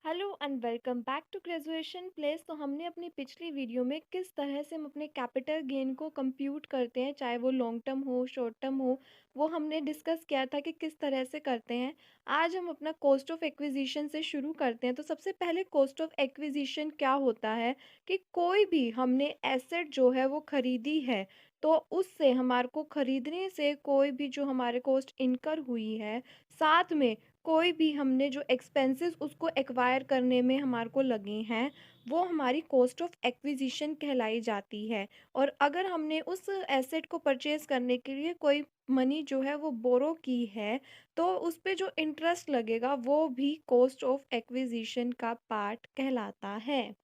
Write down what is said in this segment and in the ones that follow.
Hello and welcome back to graduation place. तो हमने अपनी पिछली वीडियो में किस तरह से हम अपने कैपिटल गेन को कंप्यूट करते हैं, चाहे वो लॉन्ग टर्म हो शॉर्ट टर्म हो, वो हमने डिस्कस किया था कि किस तरह से करते हैं। आज हम अपना कॉस्ट ऑफ एक्विजिशन से शुरू करते हैं। तो सबसे पहले कॉस्ट ऑफ एक्विजिशन क्या होता है कि कोई भी हमने एसेट जो है वो खरीदी है, तो उससे हमारे को खरीदने से कोई भी जो हमारे कॉस्ट इनकर हुई है, साथ में कोई भी हमने जो एक्सपेंसेस उसको एक्वायर करने में हमारे को लगे हैं, वो हमारी कॉस्ट ऑफ एक्विजिशन कहलाई जाती है। और अगर हमने उस एसेट को परचेज करने के लिए कोई मनी जो है वो बोरो की है, तो उस पे जो इंटरेस्ट लगेगा वो भी कॉस्ट ऑफ एक्विजिशन का पार्ट कहलाता है।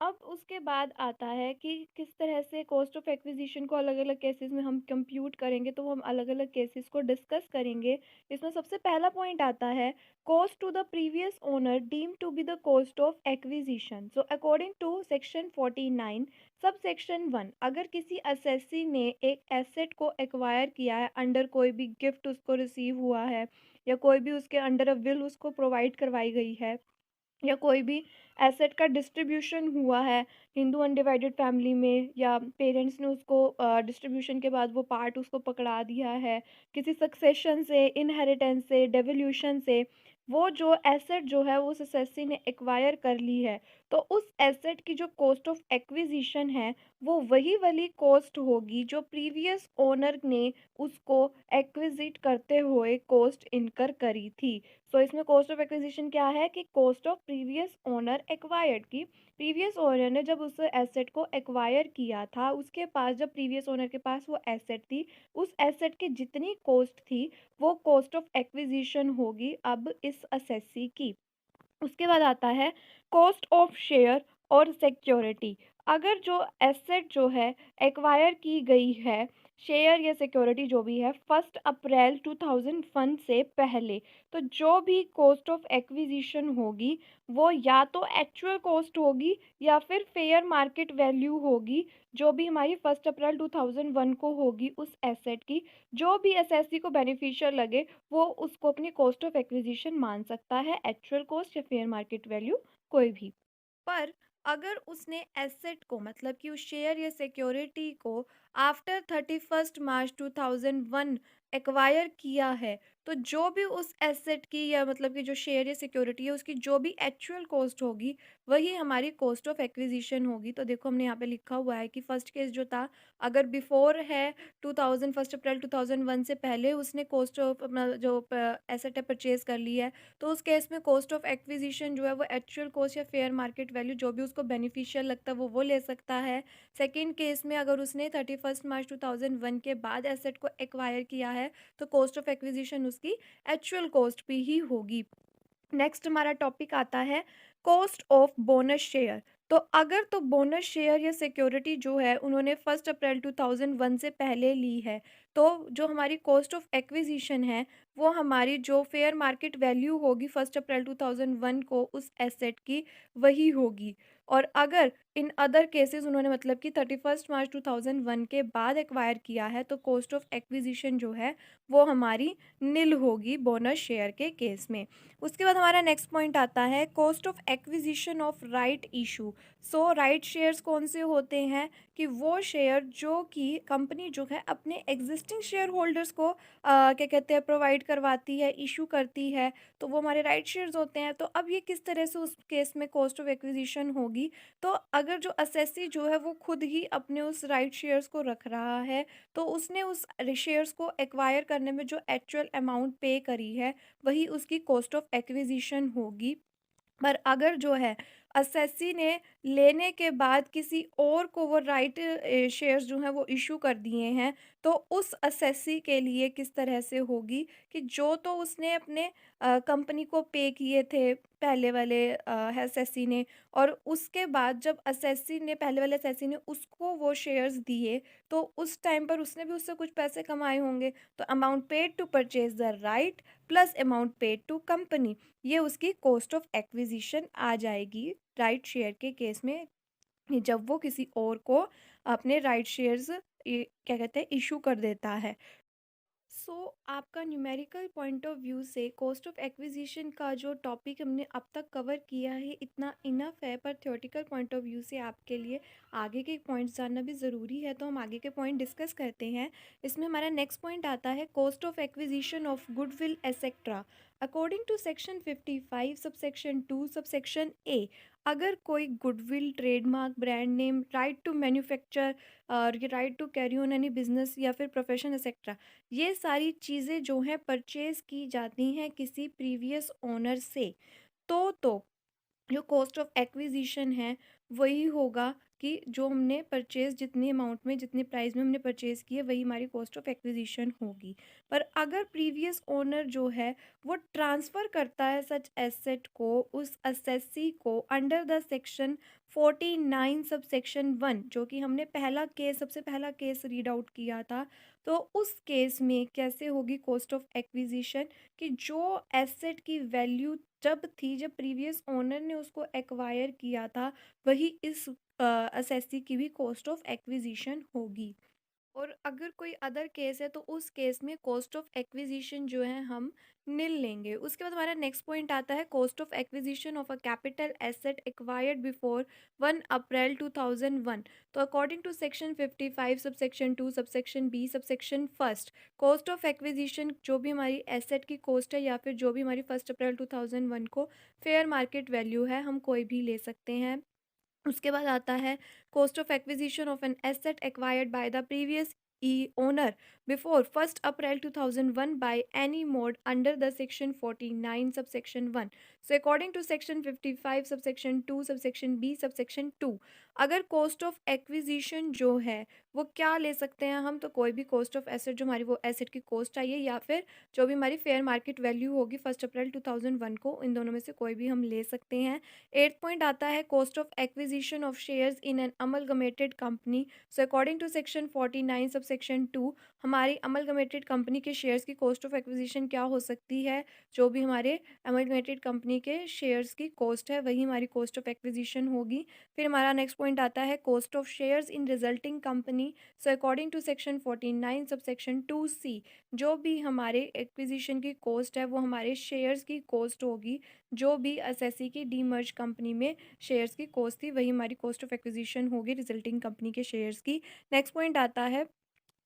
अब उसके बाद आता है कि किस तरह से कॉस्ट ऑफ एक्विजिशन को अलग अलग केसेस में हम कंप्यूट करेंगे, तो हम अलग अलग केसेस को डिस्कस करेंगे। इसमें सबसे पहला पॉइंट आता है cost to the previous owner deem to be the cost of acquisition. So according to section 49 सब सेक्शन 1, अगर किसी असेसी ने एक एसेट को एक्वायर किया है अंडर कोई भी गिफ्ट उसको रिसीव हुआ है, या कोई भी उसके अंडर अ विल उसको प्रोवाइड करवाई गई है, या कोई भी एसेट का डिस्ट्रीब्यूशन हुआ है हिंदू अनडिवाइडेड फैमिली में, या पेरेंट्स ने उसको डिस्ट्रीब्यूशन के बाद वो पार्ट उसको पकड़ा दिया है किसी सक्सेशन से, इनहेरिटेंस से, डेवोल्यूशन से, वो जो एसेट जो है वो सक्सेसी ने एक्वायर कर ली है, तो उस एसेट की जो कॉस्ट ऑफ एक्विजिशन है वो वही वाली कॉस्ट होगी जो प्रीवियस ओनर ने उसको एक्विजिट करते हुए कॉस्ट इनकर करी थी। सो इसमें कॉस्ट ऑफ एक्विजिशन क्या है कि cost of previous owner acquired की, प्रीवियस ओनर ने जब उस एसेट को एक्वायर किया था, उसके पास जब प्रीवियस ओनर के पास वो एसेट थी, उस एसेट की जितनी कॉस्ट थी वो कॉस्ट ऑफ एक्विजिशन होगी अब इस असेसी की। उसके बाद आता है कॉस्ट ऑफ शेयर और सिक्योरिटी। अगर जो एसेट जो है एक्वायर की गई है, शेयर या सिक्योरिटी जो भी है, 1 अप्रैल 2001 से पहले, तो जो भी कॉस्ट ऑफ एक्विजिशन होगी वो या तो एक्चुअल कॉस्ट होगी या फिर फेयर मार्केट वैल्यू होगी, जो भी हमारी 1 अप्रैल 2001 को होगी उस एसेट की। जो भी एसएससी को बेनिफिशियल लगे वो उसको अपनी कॉस्ट ऑफ एक्विजिशन मान सकता है, एक्चुअल कॉस्ट या फेयर मार्केट वैल्यू कोई भी। पर अगर उसने एसेट को, मतलब कि उस शेयर या सिक्योरिटी को आफ्टर 31 मार्च 2001 एक्वायर किया है, तो जो भी उस एसेट की, या मतलब कि जो शेयर या सिक्योरिटी है उसकी जो भी एक्चुअल कॉस्ट होगी वही हमारी कॉस्ट ऑफ एक्विजिशन होगी। तो देखो हमने यहाँ पे लिखा हुआ है कि फर्स्ट केस जो था, अगर बिफोर है 1 अप्रैल 2001 से पहले उसने कॉस्ट ऑफ अपना जो एसेट है परचेज कर ली है, तो उस केस में कॉस्ट ऑफ एक्विजिशन जो है वो एक्चुअल कॉस्ट या फेयर मार्केट वैल्यू जो भी उसको बेनिफिशियल लगता है वो ले सकता है। सेकंड केस में अगर उसने 31 मार्च 2001 के बाद एसेट को एक्वायर किया है, तो कॉस्ट ऑफ एक्विजिशन उसकी एक्चुअल कॉस्ट भी ही होगी। नेक्स्ट हमारा टॉपिक आता है कॉस्ट ऑफ बोनस शेयर। तो अगर तो बोनस शेयर या सिक्योरिटी जो है उन्होंने 1 अप्रैल 2001 से पहले ली है, तो जो हमारी कॉस्ट ऑफ एक्विजिशन है वो हमारी जो फेयर मार्केट वैल्यू होगी 1 अप्रैल 2001 को उस एसेट की वही होगी। और अगर इन अदर केसेस उन्होंने, मतलब कि 31 मार्च 2001 के बाद एक्वायर किया है, तो कॉस्ट ऑफ एक्विजिशन जो है वो हमारी नील होगी बोनस शेयर के केस में। उसके बाद हमारा नेक्स्ट पॉइंट आता है cost of acquisition of right issue. So right shares कौन से होते हैं कि वो शेयर जो कि कंपनी जो है अपने एग्जिस्टिंग शेयर होल्डर्स को क्या कहते हैं प्रोवाइड करवाती है, इशू करती है, तो वो हमारे राइट शेयर्स होते हैं। तो अब ये किस तरह से उस केस में कॉस्ट ऑफ एक्विजिशन होगी, तो अगर जो असेसी जो है वो खुद ही अपने उस राइट शेयर्स को रख रहा है, तो उसने उस शेयर्स को एक्वायर करने में जो एक्चुअल अमाउंट पे करी है वही उसकी कॉस्ट ऑफ एक्विजिशन होगी। पर अगर जो है असेसी ने लेने के बाद किसी और को वो राइट शेयर्स जो हैं वो इशू कर दिए हैं, तो उस असेसी के लिए किस तरह से होगी कि जो तो उसने अपने कंपनी को पे किए थे पहले वाले असेसी ने, और उसके बाद जब असेसी ने, पहले वाले असेसी ने उसको वो शेयर्स दिए, तो उस टाइम पर उसने भी उससे कुछ पैसे कमाए होंगे, तो amount paid to purchase the right plus amount paid to company, ये उसकी कॉस्ट ऑफ एक्विजिशन आ जाएगी राइट शेयर के केस में, जब वो किसी और को अपने राइट शेयर्स क्या कहते हैं इशू कर देता है। आपका न्यूमेरिकल पॉइंट ऑफ व्यू से कॉस्ट ऑफ एक्विजिशन का जो टॉपिक हमने अब तक कवर किया है इतना इनफ है, पर थ्योरेटिकल पॉइंट ऑफ व्यू से आपके लिए आगे के पॉइंट्स जानना भी ज़रूरी है, तो हम आगे के पॉइंट डिस्कस करते हैं। इसमें हमारा नेक्स्ट पॉइंट आता है cost of acquisition of goodwill etcetera. According to section 55 subsection 2 subsection A, अगर कोई goodwill, trademark, brand name, right to manufacture और right to carry on any business या फिर प्रोफेशन एक्सेट्रा, ये सारी चीज़ें जो हैं परचेज़ की जाती हैं किसी प्रीवियस ओनर से, तो जो कॉस्ट ऑफ एक्विजिशन है वही होगा कि जो हमने परचेज जितनी अमाउंट में जितनी प्राइस में हमने परचेज की है वही हमारी कॉस्ट ऑफ एक्विजिशन होगी। पर अगर प्रीवियस ओनर जो है वो ट्रांसफ़र करता है सच एसेट को उस असेसी को अंडर द सेक्शन 49 सब सेक्शन 1, जो कि हमने सबसे पहला केस रीड आउट किया था, तो उस केस में कैसे होगी कॉस्ट ऑफ एक्विजिशन कि जो एसेट की वैल्यू जब प्रीवियस ओनर ने उसको एक्वायर किया था वही इस असेसी की भी कॉस्ट ऑफ एक्विजिशन होगी। और अगर कोई अदर केस है तो उस केस में कॉस्ट ऑफ एक्विजिशन जो है हम नील लेंगे। उसके बाद हमारा नेक्स्ट पॉइंट आता है cost of acquisition of a capital asset acquired before 1 April 2001। तो according to section 55 subsection 2 subsection B subsection first, cost of acquisition जो भी हमारी एसेट की कॉस्ट है या फिर जो भी हमारी 1 अप्रैल 2001 को फेयर मार्केट वैल्यू है, हम कोई भी ले सकते हैं। उसके बाद आता है cost of acquisition of an asset acquired by the previous uh owner before 1 April 2001 by any mode under the section 49 सब section 1। So according to section 55 sub section 2 sub section B सब सेक्शन 2, अगर cost of acquisition जो है वो क्या ले सकते हैं हम, तो कोई भी कॉस्ट ऑफ एसेट जो हमारी वो एसेट की कॉस्ट चाहिए या फिर जो भी हमारी फेयर मार्केट वैल्यू होगी 1 अप्रैल 2001 को, इन दोनों में से कोई भी हम ले सकते हैं। एट्थ पॉइंट आता है cost of acquisition of shares in an amalgamated company. So according to section 49 सब सेक्शन 2, हमारी अमलगमेटेड कंपनी के शेयर्स की कॉस्ट ऑफ एक्विजिशन क्या हो सकती है, जो भी हमारे अमलगमेटेड कंपनी के शेयर्स की कॉस्ट है वही हमारी कॉस्ट ऑफ एक्विजिशन होगी। फिर हमारा नेक्स्ट पॉइंट आता है cost of shares in resulting company. So according to section 49 sub section 2C, जो भी हमारे एक्विजिशन की कॉस्ट है वो हमारे शेयर्स की कॉस्ट होगी, जो भी एसएससी की डीमर्ज कंपनी में शेयर्स की कॉस्ट थी वही हमारी कॉस्ट ऑफ एक्विजिशन होगी रिजल्टिंग कंपनी के शेयर्स की। नेक्स्ट पॉइंट आता है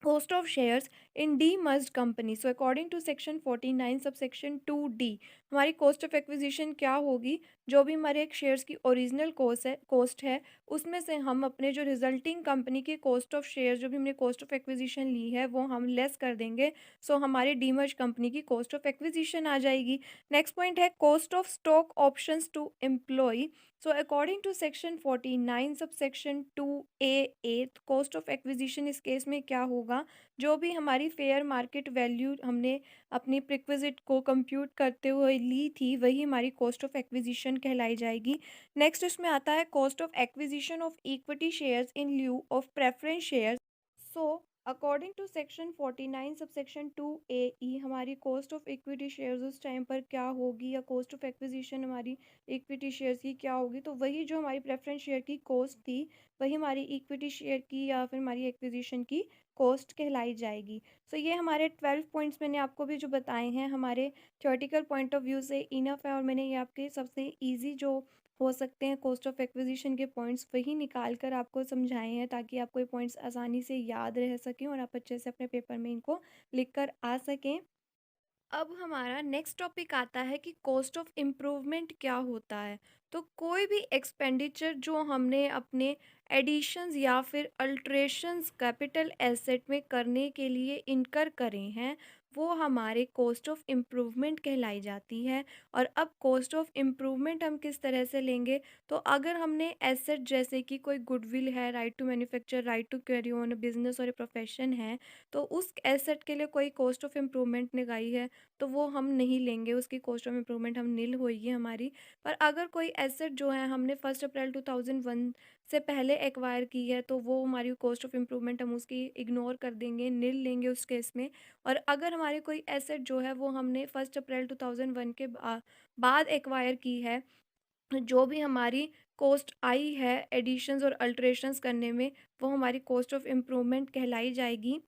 cost of shares in demerged company. So according to section 49 sub section 2D, हमारी कॉस्ट ऑफ एक्विजिशन क्या होगी, जो भी हमारे एक शेयर्स की ओरिजिनल कॉस्ट है उसमें से हम अपने जो रिजल्टिंग कंपनी की कॉस्ट ऑफ शेयर्स जो भी हमने कॉस्ट ऑफ एक्विजिशन ली है वो हम लेस कर देंगे। सो हमारी डीमर्ज कंपनी की कॉस्ट ऑफ एक्विजिशन आ जाएगी। नेक्स्ट पॉइंट है cost of stock options to employ. So according to section 49 सब section 2A, cost of acquisition इस केस में क्या होगा, जो भी हमारी फेयर मार्केट वैल्यू हमने अपनी प्रिक्विजिट को कंप्यूट करते हुए ली थी वही हमारी कॉस्ट ऑफ एक्विजिशन कहलाई जाएगी। नेक्स्ट इसमें आता है cost of acquisition of equity shares in lieu of preference shares. So according to section 49 सब सेक्शन 2A, हमारी कॉस्ट ऑफ इक्विटी शेयर्स उस टाइम पर क्या होगी या कॉस्ट ऑफ एक्विजिशन हमारी इक्विटी शेयर्स की क्या होगी, तो वही जो हमारी प्रेफरेंस शेयर की कॉस्ट थी वही हमारी इक्विटी शेयर की या फिर हमारी एक्विजिशन की कॉस्ट कहलाई जाएगी। सो ये हमारे 12 पॉइंट्स मैंने आपको भी जो बताए हैं हमारे थ्योरेटिकल पॉइंट ऑफ व्यू से इनफ है, और मैंने ये आपके सबसे ईजी जो हो सकते हैं कॉस्ट ऑफ एक्विजिशन के पॉइंट्स वही निकाल कर आपको समझाए हैं, ताकि आपको ये पॉइंट्स आसानी से याद रह सकें और आप अच्छे से अपने पेपर में इनको लिख कर आ सकें। अब हमारा नेक्स्ट टॉपिक आता है कि कॉस्ट ऑफ इम्प्रूवमेंट क्या होता है। तो कोई भी एक्सपेंडिचर जो हमने अपने एडिशंस या फिर अल्ट्रेशंस कैपिटल एसेट में करने के लिए इनकर करे हैं वो हमारे कॉस्ट ऑफ इम्प्रूवमेंट कहलाई जाती है। और अब कॉस्ट ऑफ इम्प्रूवमेंट हम किस तरह से लेंगे, तो अगर हमने एसेट जैसे कि कोई गुडविल है, right to manufacture, right to carry on business और प्रोफेशन है, तो उस एसेट के लिए कोई कॉस्ट ऑफ इम्प्रूवमेंट लगाई है तो वो हम नहीं लेंगे, उसकी कॉस्ट ऑफ इम्प्रूवमेंट हम नील होगी हमारी। पर अगर कोई एसेट जो है हमने 1 अप्रैल 2001 से पहले एक्वायर की है तो वो हमारी कॉस्ट ऑफ इम्प्रूवमेंट हम उसकी इग्नोर कर देंगे, नील लेंगे उस केस में। और अगर हमारी कोई एसेट जो है वो हमने 1 अप्रैल 2001 के बाद एक्वायर की है, जो भी हमारी कॉस्ट आई है एडिशंस और अल्ट्रेशंस करने में वो हमारी कॉस्ट ऑफ इम्प्रूवमेंट कहलाई जाएगी।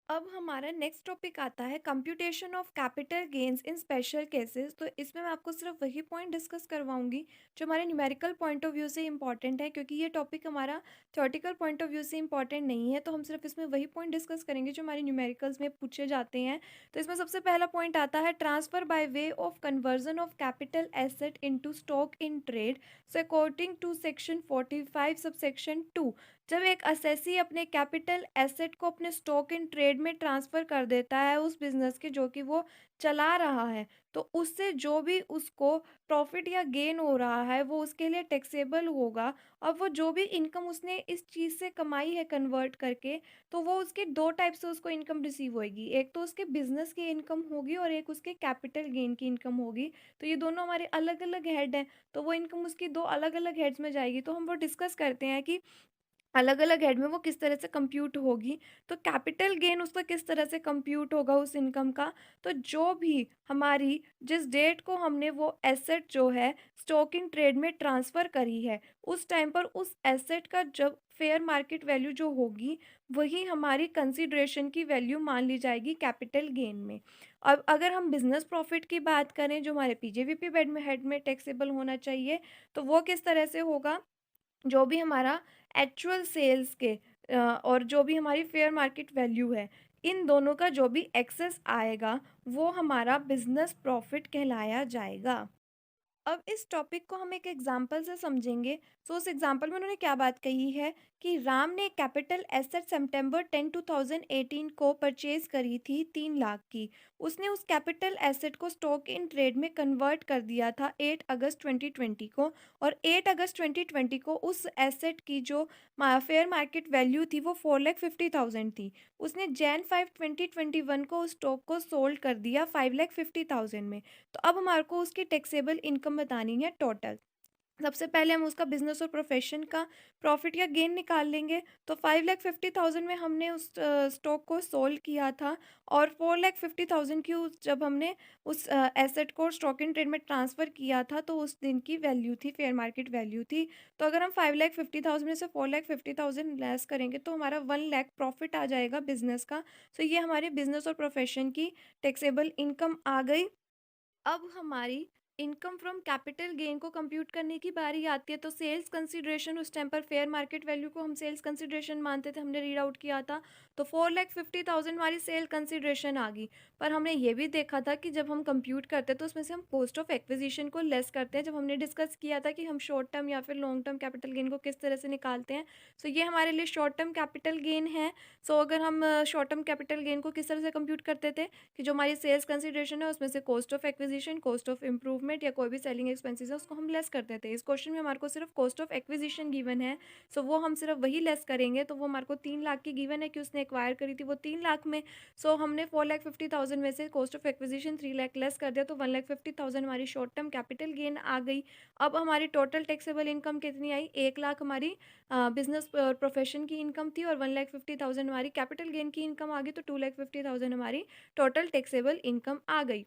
अब हमारा नेक्स्ट टॉपिक आता है computation of capital gains in special cases. तो इसमें मैं आपको सिर्फ वही पॉइंट डिस्कस करवाऊंगी जो हमारे न्यूमेरिकल पॉइंट ऑफ व्यू से इंपॉर्टेंट है, क्योंकि ये टॉपिक हमारा थ्योरेटिकल पॉइंट ऑफ व्यू से इंपॉर्टेंट नहीं है। तो हम सिर्फ इसमें वही पॉइंट डिस्कस करेंगे जो हमारे न्यूमेरिकल्स में पूछे जाते हैं। तो इसमें सबसे पहला पॉइंट आता है transfer by way of conversion of capital asset into stock in trade. So according to section 45 subsection 2, जब एक असेसी अपने कैपिटल एसेट को अपने स्टॉक इन ट्रेड में ट्रांसफ़र कर देता है उस बिज़नेस के जो कि वो चला रहा है, तो उससे जो भी उसको प्रॉफ़िट या गेन हो रहा है वो उसके लिए टैक्सेबल होगा। और वो जो भी इनकम उसने इस चीज़ से कमाई है कन्वर्ट करके, तो वो उसके 2 टाइप से उसको इनकम रिसीव होएगी। एक तो उसके बिज़नेस की इनकम होगी और एक उसके कैपिटल गेन की इनकम होगी। तो ये दोनों हमारे अलग-अलग हेड हैं, तो वो इनकम उसकी 2 अलग-अलग हेड्स में जाएगी। तो हम वो डिस्कस करते हैं कि अलग-अलग हेड में वो किस तरह से कंप्यूट होगी। तो कैपिटल गेन उसका किस तरह से कंप्यूट होगा उस इनकम का, तो जो भी हमारी जिस डेट को हमने वो एसेट जो है स्टॉक इन ट्रेड में ट्रांसफ़र करी है, उस टाइम पर उस एसेट का जब फेयर मार्केट वैल्यू जो होगी, वही हमारी कंसिडरेशन की वैल्यू मान ली जाएगी कैपिटल गेन में। अब अगर हम बिज़नेस प्रॉफ़िट की बात करें जो हमारे पीजेवीपी हेड में टैक्सेबल होना चाहिए, तो वो किस तरह से होगा, जो भी हमारा एक्चुअल सेल्स के और जो भी हमारी फेयर मार्केट वैल्यू है, इन दोनों का जो भी एक्सेस आएगा, वो हमारा बिज़नेस प्रॉफ़िट कहलाया जाएगा। अब इस टॉपिक को हम एक एग्जाम्पल से समझेंगे। सो उस एग्जाम्पल में उन्होंने क्या बात कही है कि राम ने कैपिटल एसेट सितंबर 10 2018 को परचेज करी थी 3 लाख की। उसने उस कैपिटल एसेट को स्टॉक इन ट्रेड में कन्वर्ट कर दिया था 8 अगस्त 2020 को। और 8 अगस्त 2020 को उस एसेट की जो फेयर मार्केट वैल्यू थी वो 4,50,000 थी। उसने Jan 5 2021 को उस स्टॉक को सोल्ड कर दिया 5,50,000 में। तो अब हमारे को उसकी टैक्सेबल इनकम बतानी है टोटल। सबसे पहले हम उसका बिज़नेस और प्रोफ़ेशन का प्रॉफ़िट या गेन निकाल लेंगे। तो 5,50,000 में हमने उस स्टॉक को सोल्ड किया था और 4,50,000 की उस जब हमने उस एसेट को स्टॉक इन ट्रेड में ट्रांसफ़र किया था, तो उस दिन की वैल्यू थी, फेयर मार्केट वैल्यू थी। तो अगर हम 5,50,000 में से 4,50,000 लेस करेंगे तो हमारा 1,00,000 प्रॉफ़िट आ जाएगा बिज़नेस का। सो ये हमारे बिज़नेस और प्रोफ़ेशन की टैक्सेबल इनकम आ गई। अब हमारी इनकम फ्रॉम कैपिटल गेन को कंप्यूट करने की बारी आती है। तो सेल्स कंसिडरेशन उस टाइम पर फेयर मार्केट वैल्यू को हम सेल्स कंसिडरेशन मानते थे, हमने रीड आउट किया था। तो 4,50,000 हमारी सेल कंसिडरेशन आ गई। पर हमने ये भी देखा था कि जब हम कंप्यूट करते हैं तो उसमें से हम कॉस्ट ऑफ एक्विजिशन को लेस करते हैं। जब हमने डिस्कस किया था कि हम शॉर्ट टर्म या फिर लॉन्ग टर्म कैपिटल गेन को किस तरह से निकालते हैं। सो ये हमारे लिए शॉर्ट टर्म कैपिटल गेन है। सो अगर हम शॉर्ट टर्म कैपिटल गेन को किस तरह से कंप्यूट करते थे कि जो हमारी सेल्स कंसिडरेशन है उसमें से cost of acquisition, cost of improvement या कोई भी सेलिंग एक्सपेंसेस है उसको हम लेस कर देते हैं। इस क्वेश्चन में हमारे को सिर्फ कॉस्ट ऑफ एक्विजिशन गिवन है। सो वो हम सिर्फ वही लेस करेंगे। तो वो हमारे को 3 लाख की गिवन है कि उसने एक्वायर करी थी वो 3 लाख में। सो हमने 4,50,000 में से cost of acquisition 3 lakh less कर दिया, तो 1,50,000 हमारी शॉर्ट टर्म कैपिटल गेन आ गई। अब हमारी टोटल टैक्सेबल इनकम कितनी आई, 1 लाख हमारी बिजनेस प्रोफेशन की इनकम थी और 1,50,000 हमारी कैपिटल गेन की इनकम आ गई। तो 2,50,000 हमारी टोटल टैक्सेबल इनकम आ गई।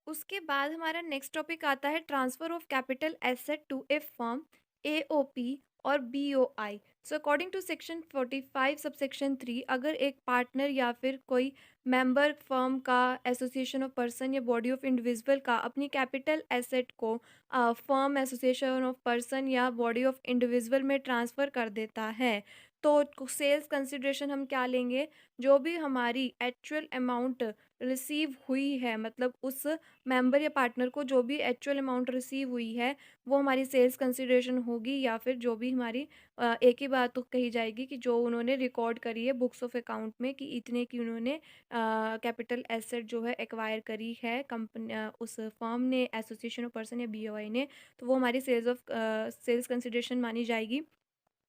उसके बाद हमारा नेक्स्ट टॉपिक आता है transfer of capital asset to a firm, AOP और BOI. So according to section 45 subsection 3, अगर एक पार्टनर या फिर कोई मेंबर फर्म का, एसोसिएशन ऑफ पर्सन या बॉडी ऑफ इंडिविजुअल का अपनी कैपिटल एसेट को फर्म, एसोसिएशन ऑफ पर्सन या बॉडी ऑफ इंडिविजुअल में ट्रांसफ़र कर देता है, तो सेल्स कंसिडरेशन हम क्या लेंगे, जो भी हमारी एक्चुअल अमाउंट रिसीव हुई है, मतलब उस मेंबर या पार्टनर को जो भी एक्चुअल अमाउंट रिसीव हुई है वो हमारी सेल्स कंसिडरेशन होगी। या फिर जो भी हमारी एक ही बात तो कही जाएगी कि जो उन्होंने रिकॉर्ड करी है बुक्स ऑफ अकाउंट में कि इतने की उन्होंने कैपिटल एसेट जो है एक्वायर करी है कंपनी, उस फर्म ने, एसोसिएशन ऑफ पर्सन या बीओआई ने, तो वो हमारी सेल्स कंसिडरेशन मानी जाएगी।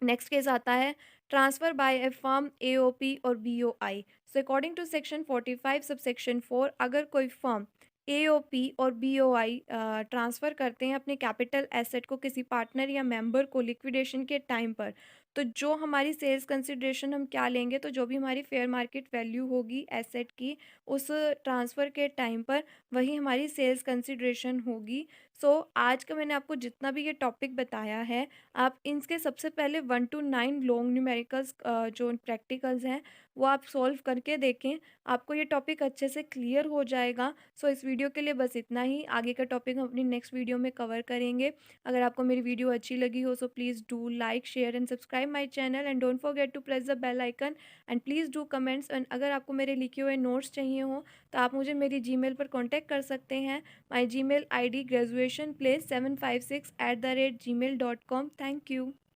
नेक्स्ट केस आता है transfer by a firm, AOP और BOI. So according to section 45 subsection 4, अगर कोई फर्म एओपी और बीओआई ट्रांसफ़र करते हैं अपने कैपिटल एसेट को किसी पार्टनर या मेंबर को लिक्विडेशन के टाइम पर, तो जो हमारी सेल्स कंसिडरेशन हम क्या लेंगे, तो जो भी हमारी फेयर मार्केट वैल्यू होगी एसेट की, उस ट्रांसफ़र के टाइम पर वही हमारी सेल्स कंसिडरेशन होगी। सो आज का मैंने आपको जितना भी ये टॉपिक बताया है, आप इनके सबसे पहले 1 टू 9 लॉन्ग न्यूमेरिकल्स जो प्रैक्टिकल्स हैं, वो आप सॉल्व करके देखें। आपको ये टॉपिक अच्छे से क्लियर हो जाएगा। सो इस वीडियो के लिए बस इतना ही। आगे का टॉपिक हम अपनी नेक्स्ट वीडियो में कवर करेंगे। अगर आपको मेरी वीडियो अच्छी लगी हो, so please do like, share and subscribe my channel and don't forget to press the bell icon and please do comments. And अगर आपको मेरे लिखे हुए नोट्स चाहिए हो, तो आप मुझे मेरी जीमेल पर कॉन्टैक्ट कर सकते हैं। My Gmail ID graduationplace756@gmail.com। Thank you.